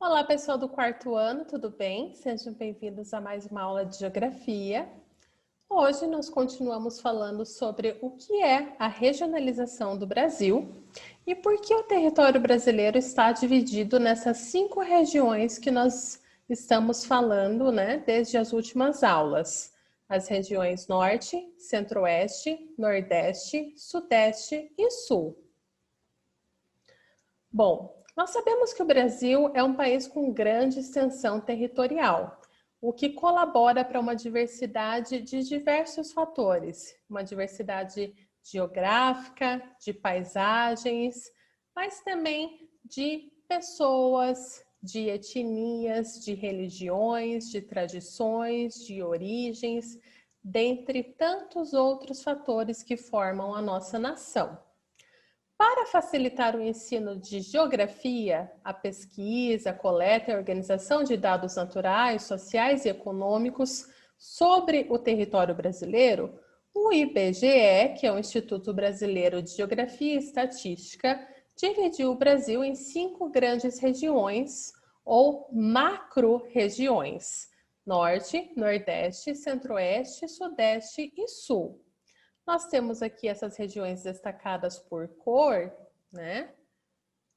Olá, pessoal do quarto ano, tudo bem? Sejam bem-vindos a mais uma aula de geografia. Hoje nós continuamos falando sobre o que é a regionalização do Brasil e por que o território brasileiro está dividido nessas 5 regiões que nós estamos falando, desde as últimas aulas. As regiões Norte, Centro-Oeste, Nordeste, Sudeste e Sul. Bom, nós sabemos que o Brasil é um país com grande extensão territorial, o que colabora para uma diversidade de diversos fatores, uma diversidade geográfica, de paisagens, mas também de pessoas, de etnias, de religiões, de tradições, de origens, dentre tantos outros fatores que formam a nossa nação. Para facilitar o ensino de geografia, a pesquisa, a coleta e a organização de dados naturais, sociais e econômicos sobre o território brasileiro, o IBGE, que é o Instituto Brasileiro de Geografia e Estatística, dividiu o Brasil em 5 grandes regiões ou macro-regiões: Norte, Nordeste, Centro-Oeste, Sudeste e Sul. Nós temos aqui essas regiões destacadas por cor,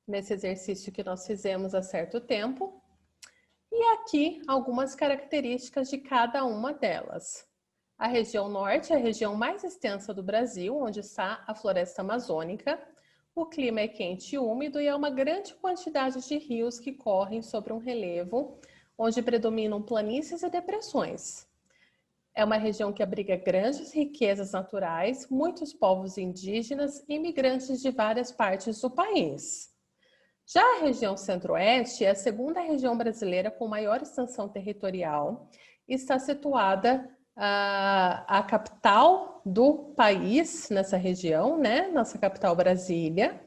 nesse exercício que nós fizemos há certo tempo. E aqui algumas características de cada uma delas. A região norte é a região mais extensa do Brasil, onde está a floresta amazônica. O clima é quente e úmido e há uma grande quantidade de rios que correm sobre um relevo, onde predominam planícies e depressões. É uma região que abriga grandes riquezas naturais, muitos povos indígenas e imigrantes de várias partes do país. Já a região Centro-Oeste é a segunda região brasileira com maior extensão territorial e está situada a capital do país nessa região, nossa capital Brasília.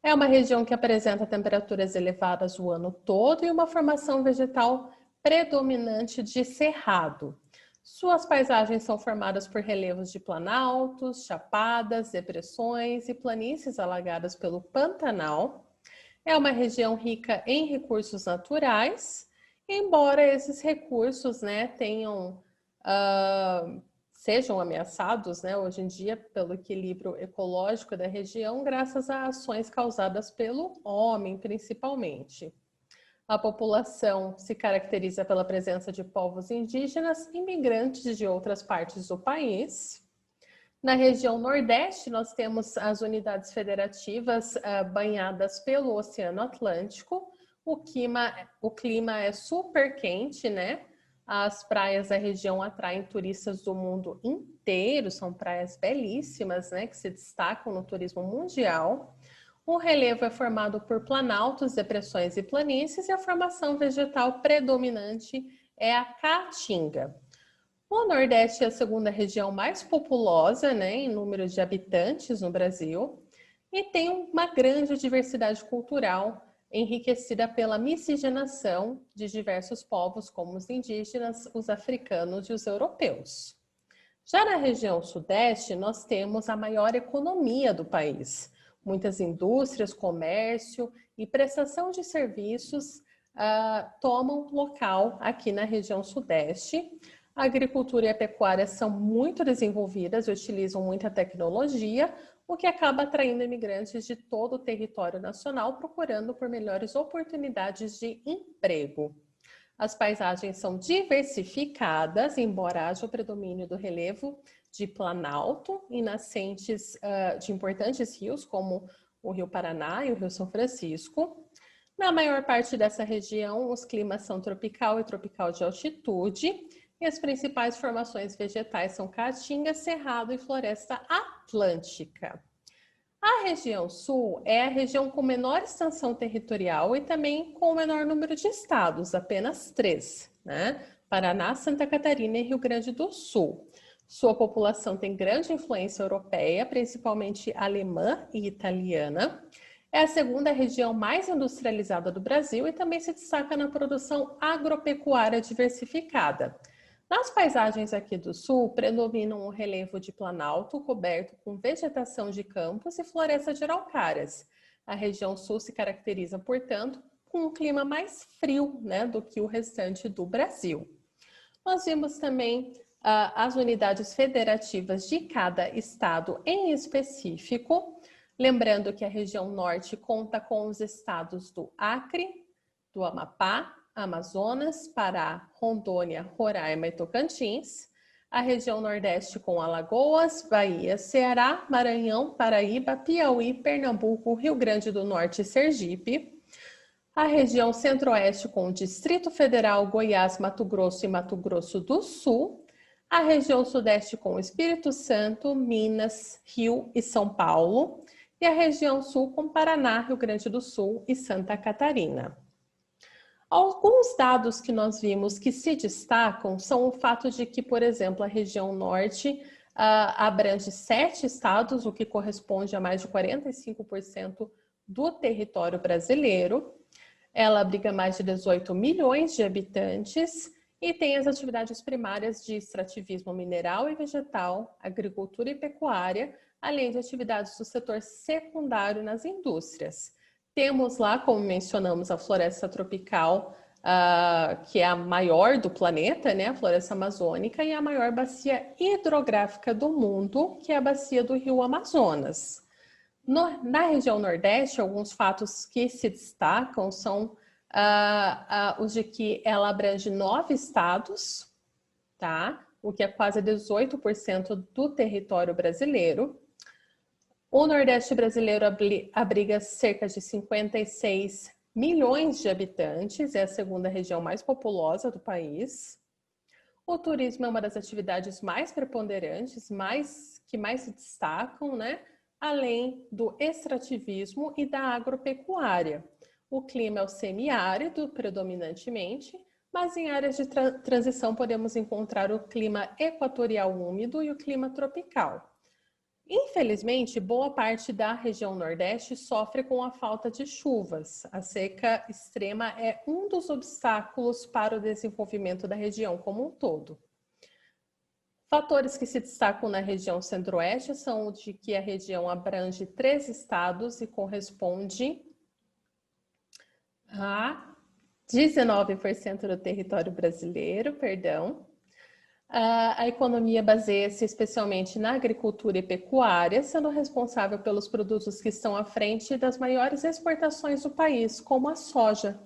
É uma região que apresenta temperaturas elevadas o ano todo e uma formação vegetal predominante de cerrado. Suas paisagens são formadas por relevos de planaltos, chapadas, depressões e planícies alagadas pelo Pantanal. É uma região rica em recursos naturais, embora esses recursos sejam ameaçados hoje em dia pelo equilíbrio ecológico da região, graças a ações causadas pelo homem, principalmente. A população se caracteriza pela presença de povos indígenas e imigrantes de outras partes do país. Na região Nordeste, nós temos as unidades federativas banhadas pelo Oceano Atlântico. O clima é super quente, As praias da região atraem turistas do mundo inteiro, são praias belíssimas, que se destacam no turismo mundial. O relevo é formado por planaltos, depressões e planícies e a formação vegetal predominante é a caatinga. O Nordeste é a segunda região mais populosa, em número de habitantes no Brasil e tem uma grande diversidade cultural enriquecida pela miscigenação de diversos povos, como os indígenas, os africanos e os europeus. Já na região Sudeste, nós temos a maior economia do país. Muitas indústrias, comércio e prestação de serviços tomam local aqui na região Sudeste. A agricultura e a pecuária são muito desenvolvidas e utilizam muita tecnologia, o que acaba atraindo imigrantes de todo o território nacional procurando por melhores oportunidades de emprego. As paisagens são diversificadas, embora haja o predomínio do relevo de planalto e nascentes de importantes rios, como o Rio Paraná e o Rio São Francisco. Na maior parte dessa região, os climas são tropical e tropical de altitude, e as principais formações vegetais são caatinga, cerrado e floresta atlântica. A região sul é a região com menor extensão territorial e também com o menor número de estados, apenas 3, Paraná, Santa Catarina e Rio Grande do Sul. Sua população tem grande influência europeia, principalmente alemã e italiana. É a segunda região mais industrializada do Brasil e também se destaca na produção agropecuária diversificada. Nas paisagens aqui do sul, predominam um relevo de planalto coberto com vegetação de campos e floresta de araucárias. A região sul se caracteriza, portanto, com um clima mais frio, né, do que o restante do Brasil. Nós vimos também as unidades federativas de cada estado em específico, lembrando que a região norte conta com os estados do Acre, do Amapá, Amazonas, Pará, Rondônia, Roraima e Tocantins, a região nordeste com Alagoas, Bahia, Ceará, Maranhão, Paraíba, Piauí, Pernambuco, Rio Grande do Norte e Sergipe, a região centro-oeste com o Distrito Federal, Goiás, Mato Grosso e Mato Grosso do Sul, a região sudeste com o Espírito Santo, Minas, Rio e São Paulo, e a região sul com Paraná, Rio Grande do Sul e Santa Catarina. Alguns dados que nós vimos que se destacam são o fato de que, por exemplo, a região norte abrange 7 estados, o que corresponde a mais de 45% do território brasileiro. Ela abriga mais de 18 milhões de habitantes e tem as atividades primárias de extrativismo mineral e vegetal, agricultura e pecuária, além de atividades do setor secundário nas indústrias. Temos lá, como mencionamos, a floresta tropical, que é a maior do planeta, né? A floresta amazônica, e a maior bacia hidrográfica do mundo, que é a bacia do Rio Amazonas. Na região Nordeste, alguns fatos que se destacam são os de que ela abrange 9 estados, tá? O que é quase 18% do território brasileiro. O Nordeste brasileiro abriga cerca de 56 milhões de habitantes, é a segunda região mais populosa do país. O turismo é uma das atividades mais preponderantes, que mais se destacam, né? Além do extrativismo e da agropecuária. O clima é o semiárido, predominantemente, mas em áreas de transição podemos encontrar o clima equatorial úmido e o clima tropical. Infelizmente, boa parte da região Nordeste sofre com a falta de chuvas. A seca extrema é um dos obstáculos para o desenvolvimento da região como um todo. Fatores que se destacam na região Centro-Oeste são o de que a região abrange 3 estados e corresponde a 19% do território brasileiro, A economia baseia-se especialmente na agricultura e pecuária, sendo responsável pelos produtos que estão à frente das maiores exportações do país, como a soja.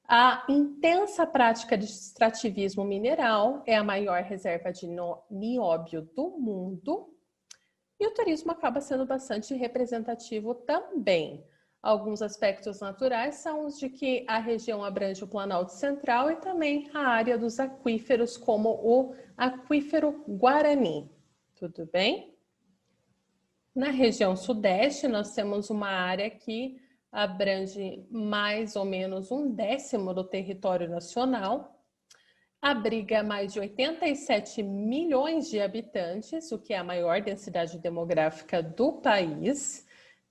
A intensa prática de extrativismo mineral é a maior reserva de nióbio do mundo e o turismo acaba sendo bastante representativo também. Alguns aspectos naturais são os de que a região abrange o Planalto Central e também a área dos aquíferos, como o aquífero Guarani. Tudo bem? Na região Sudeste, nós temos uma área que abrange mais ou menos 1/10 do território nacional, abriga mais de 87 milhões de habitantes, o que é a maior densidade demográfica do país,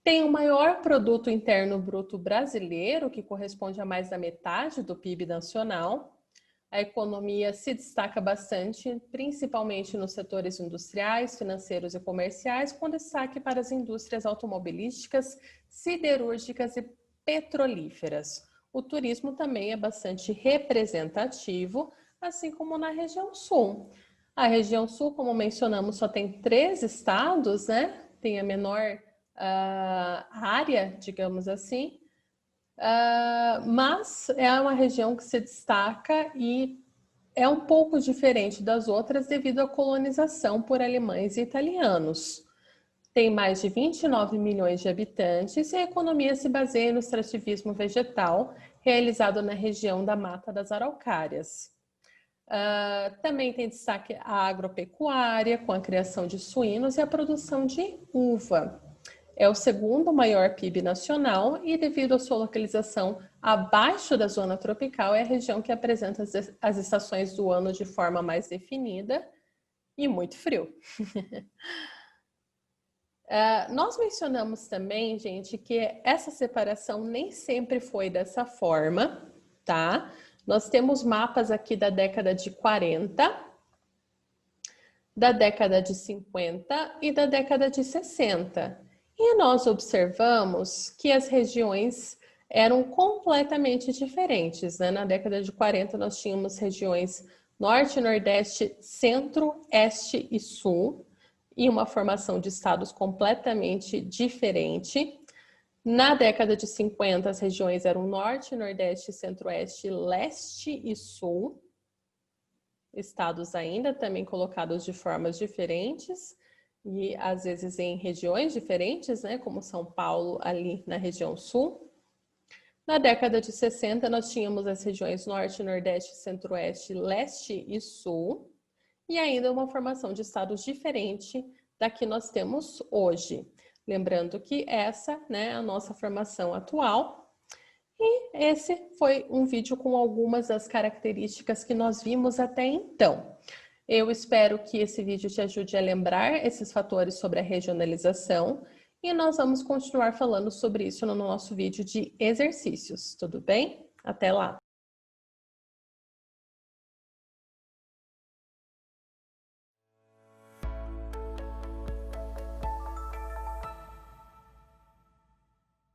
tem o maior produto interno bruto brasileiro, que corresponde a mais da metade do PIB nacional. A economia se destaca bastante, principalmente nos setores industriais, financeiros e comerciais, com destaque para as indústrias automobilísticas, siderúrgicas e petrolíferas. O turismo também é bastante representativo, assim como na região sul. A região sul, como mencionamos, só tem 3 estados, né? Tem a menor área, digamos assim, mas é uma região que se destaca e é um pouco diferente das outras devido à colonização por alemães e italianos. Tem mais de 29 milhões de habitantes e a economia se baseia no extrativismo vegetal realizado na região da Mata das Araucárias. Também tem destaque a agropecuária, com a criação de suínos e a produção de uva. É o segundo maior PIB nacional e, devido à sua localização abaixo da zona tropical, é a região que apresenta as estações do ano de forma mais definida e muito frio. Nós mencionamos também, gente, que essa separação nem sempre foi dessa forma, tá? Nós temos mapas aqui da década de 40, da década de 50 e da década de 60. E nós observamos que as regiões eram completamente diferentes, né? Na década de 40 nós tínhamos regiões Norte, Nordeste, Centro, Este e Sul, e uma formação de estados completamente diferente. Na década de 50, as regiões eram Norte, Nordeste, Centro-Oeste, Leste e Sul. Estados ainda também colocados de formas diferentes e às vezes em regiões diferentes, né, como São Paulo ali na região sul. Na década de 60 nós tínhamos as regiões Norte, Nordeste, Centro-Oeste, Leste e Sul, e ainda uma formação de estados diferente da que nós temos hoje. Lembrando que essa, né, é a nossa formação atual. E esse foi um vídeo com algumas das características que nós vimos até então. Eu espero que esse vídeo te ajude a lembrar esses fatores sobre a regionalização e nós vamos continuar falando sobre isso no nosso vídeo de exercícios, tudo bem? Até lá!